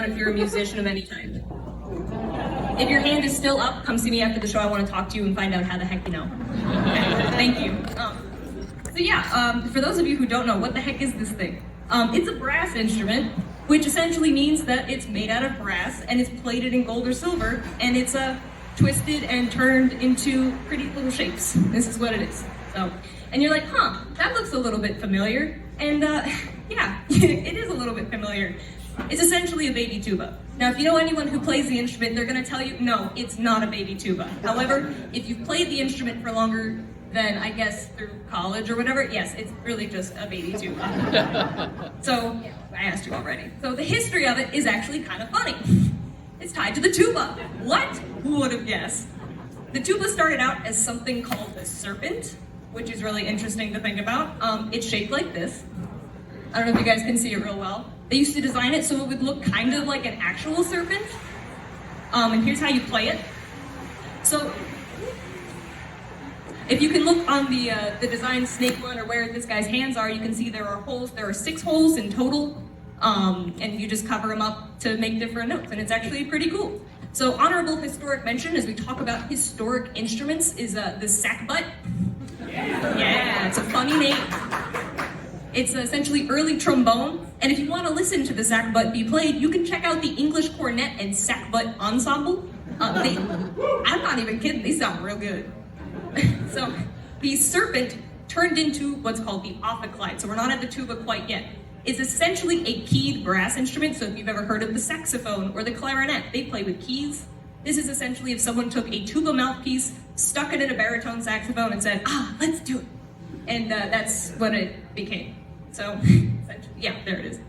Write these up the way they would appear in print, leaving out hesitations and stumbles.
down if you're a musician of any type. If your hand is still up, come see me after the show. I want to talk to you and find out how the heck you know. Okay, thank you. For those of you who don't know, what the heck is this thing? It's a brass instrument, which essentially means that it's made out of brass and it's plated in gold or silver, and it's twisted and turned into pretty little shapes. This is what it is. And you're like, huh, that looks a little bit familiar. And yeah, it is a little bit familiar. It's essentially a baby tuba. Now, if you know anyone who plays the instrument, they're gonna tell you, no, it's not a baby tuba. However, if you've played the instrument for longer than, I guess, through college or whatever, yes, it's really just a baby tuba. So, yeah, I asked you already. So the history of it is actually kind of funny. It's tied to the tuba. What? Who would have guessed? The tuba started out as something called the serpent, which is really interesting to think about. It's shaped like this. I don't know if you guys can see it real well. They used to design it so it would look kind of like an actual serpent. And here's how you play it. So, if you can look on the design snake one or where this guy's hands are, you can see there are holes. There are 6 holes in total, and you just cover them up to make different notes, and it's actually pretty cool. So, honorable historic mention as we talk about historic instruments is the sackbut. Yeah, it's a funny name. It's essentially early trombone, and if you want to listen to the sackbut be played, you can check out the English Cornet and Sackbut Ensemble. I'm not even kidding, they sound real good. So, the serpent turned into what's called the ophicleide, so we're not at the tuba quite yet. It's essentially a keyed brass instrument, so if you've ever heard of the saxophone or the clarinet, they play with keys. This is essentially if someone took a tuba mouthpiece, stuck it in a baritone saxophone, and said, let's do it. And that's what it became. So, yeah, there it is.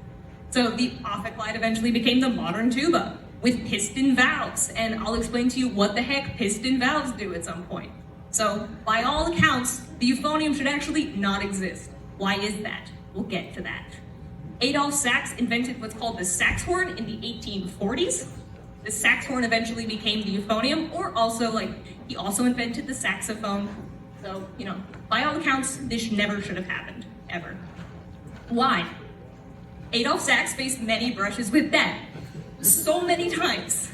So the ophicleide eventually became the modern tuba with piston valves, and I'll explain to you what the heck piston valves do at some point. So, by all accounts, the euphonium should actually not exist. Why is that? We'll get to that. Adolf Sax invented what's called the sax horn in the 1840s. The sax horn eventually became the euphonium, or also, he also invented the saxophone. So, by all accounts, this never should have happened, ever. Why? Adolf Sax faced many brushes with death. So many times.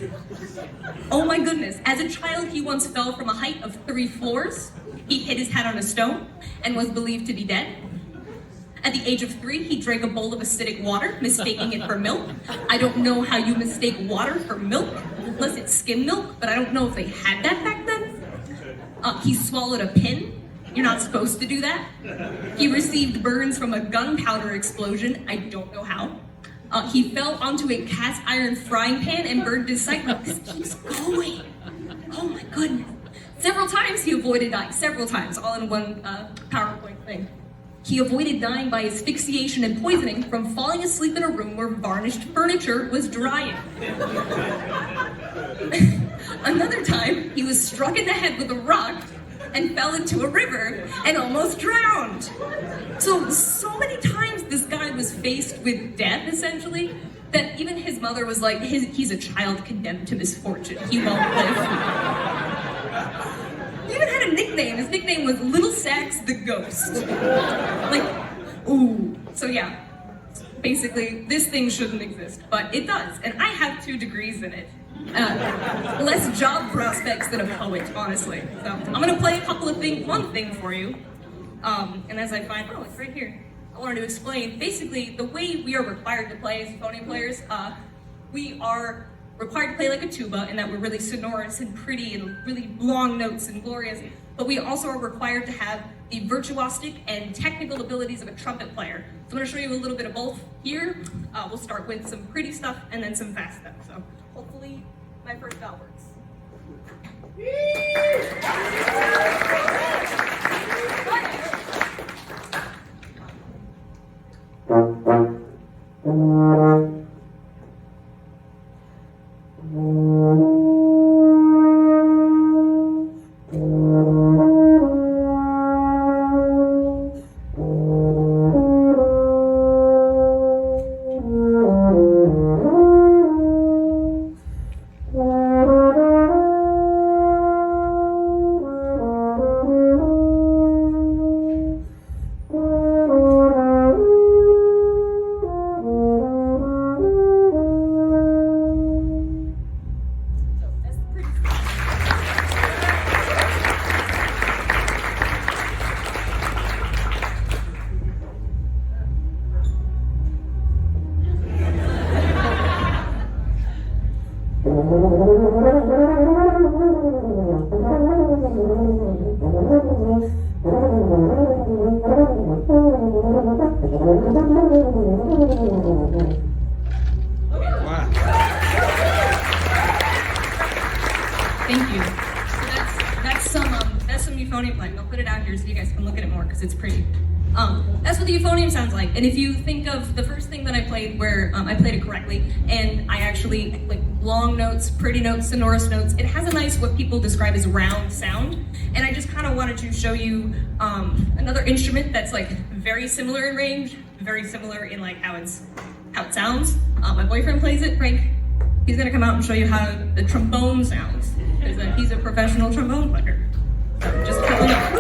Oh my goodness. As a child, he once fell from a height of 3 floors. He hit his head on a stone and was believed to be dead. At the age of 3, he drank a bowl of acidic water, mistaking it for milk. I don't know how you mistake water for milk, unless it's skim milk, but I don't know if they had that back then. He swallowed a pin. You're not supposed to do that. He received burns from a gunpowder explosion. I don't know how. He fell onto a cast iron frying pan and burned his sight. This keeps going. Oh my goodness. Several times he avoided dying. Several times, all in one PowerPoint thing. He avoided dying by asphyxiation and poisoning from falling asleep in a room where varnished furniture was drying. Another time, he was struck in the head with a rock and fell into a river and almost drowned. So many times this guy was faced with death, essentially, that even his mother was like, he's a child condemned to misfortune. He won't live. He even had a nickname. His nickname was Little Sax the Ghost. Ooh. So yeah, basically, this thing shouldn't exist, but it does, and I have 2 degrees in it. Less job prospects than a poet, honestly. So I'm gonna play a couple of one thing for you. And as I find, it's right here. I wanted to explain, basically, the way we are required to play as euphonium players, we are required to play like a tuba, in that we're really sonorous and pretty and really long notes and glorious, but we also are required to have the virtuosic and technical abilities of a trumpet player. So I'm gonna show you a little bit of both here. We'll start with some pretty stuff and then some fast stuff. So hopefully my first bell works. Thank you. So that's some euphonium playing. I'll put it out here so you guys can look at it more because it's pretty. That's what the euphonium sounds like. And if you think of the first thing that I played where I played it correctly, and I actually, like long notes, pretty notes, sonorous notes, it has a nice, what people describe as round sound. And I just kind of wanted to show you another instrument that's like very similar in range, very similar in like how it sounds. My boyfriend plays it, Frank. He's gonna come out and show you how the trombone sounds. Because he's a professional trombone player. So just coming up.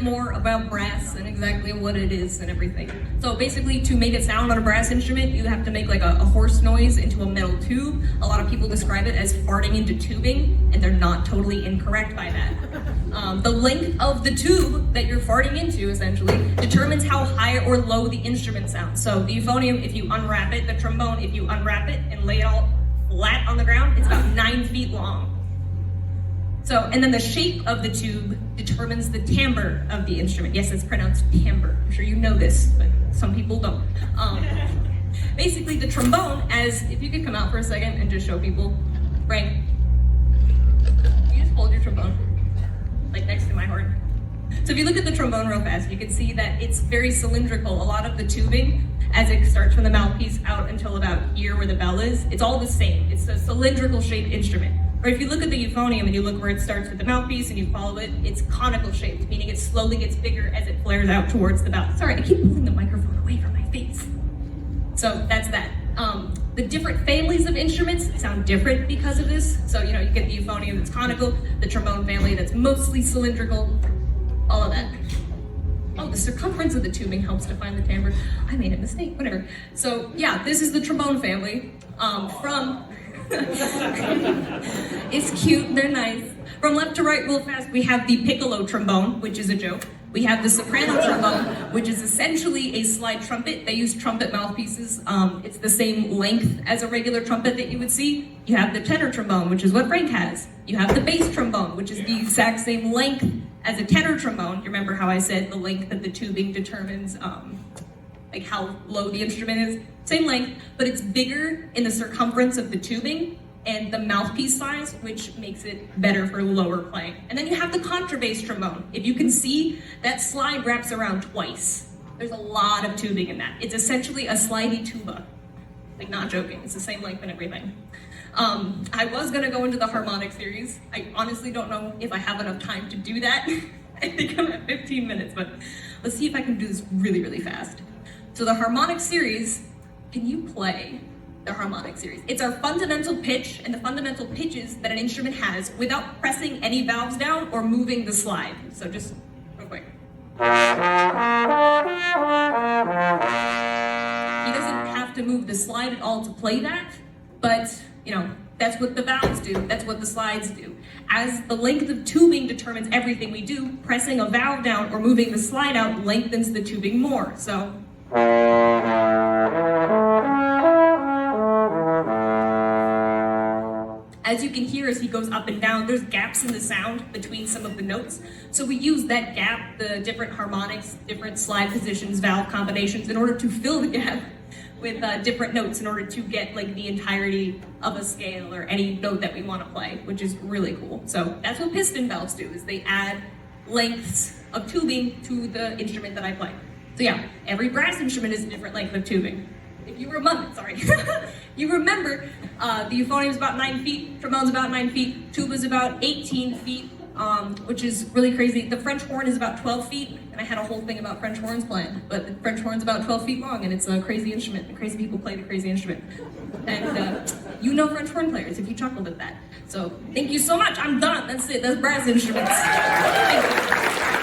More about brass and exactly what it is and everything. So basically, to make it sound on a brass instrument, you have to make like a horse noise into a metal tube. A lot of people describe it as farting into tubing, and they're not totally incorrect by that. The length of the tube that you're farting into, essentially, determines how high or low the instrument sounds. So the euphonium, if you unwrap it, the trombone, if you unwrap it and lay it all flat on the ground, it's about 9 feet long. So, and then the shape of the tube determines the timbre of the instrument. Yes, it's pronounced timbre. I'm sure you know this, but some people don't. Basically, the trombone, if you could come out for a second and just show people, Frank, you just hold your trombone, like next to my horn. So if you look at the trombone real fast, you can see that it's very cylindrical. A lot of the tubing, as it starts from the mouthpiece out until about here where the bell is, it's all the same. It's a cylindrical shaped instrument. Or if you look at the euphonium and you look where it starts with the mouthpiece and you follow it, it's conical shaped, meaning it slowly gets bigger as it flares out towards the bell. Sorry, I keep pulling the microphone away from my face. So that's that. The different families of instruments sound different because of this. So, you get the euphonium that's conical, the trombone family that's mostly cylindrical, all of that. Oh, the circumference of the tubing helps define the timbre. I made a mistake, whatever. So yeah, this is the trombone family it's cute, they're nice. From left to right real fast, we have the piccolo trombone, which is a joke. We have the soprano trombone, which is essentially a slide trumpet. They use trumpet mouthpieces. It's the same length as a regular trumpet that you would see. You have the tenor trombone, which is what Frank has. You have the bass trombone, which is the exact same length as a tenor trombone. You remember how I said the length of the tubing determines like how low the instrument is? Same length, but it's bigger in the circumference of the tubing and the mouthpiece size, which makes it better for lower playing. And then you have the contrabass trombone. If you can see, that slide wraps around twice. There's a lot of tubing in that. It's essentially a slidey tuba. Like, not joking, it's the same length and everything. I was gonna go into the Harmonic Series. I honestly don't know if I have enough time to do that. I think I'm at 15 minutes, but let's see if I can do this really, really fast. So the Harmonic Series, can you play the Harmonic Series? It's our fundamental pitch and the fundamental pitches that an instrument has without pressing any valves down or moving the slide. So just real quick. He doesn't have to move the slide at all to play that, but that's what the valves do, that's what the slides do. As the length of tubing determines everything we do, pressing a valve down or moving the slide out lengthens the tubing more. So as you can hear as he goes up and down, there's gaps in the sound between some of the notes. So we use that gap, the different harmonics, different slide positions, valve combinations, in order to fill the gap with different notes in order to get like the entirety of a scale or any note that we want to play, which is really cool. So that's what piston valves do, is they add lengths of tubing to the instrument that I play. So yeah, every brass instrument is a different length of tubing. If you remember, you remember, the euphonium is about 9 feet, trombone's about 9 feet, tuba's about 18 feet, which is really crazy. The French horn is about 12 feet, and I had a whole thing about French horns playing, but the French horn's about 12 feet long, and it's a crazy instrument, and crazy people play the crazy instrument. And French horn players if you chuckled at that. So thank you so much, I'm done, that's it, that's brass instruments. Thank you.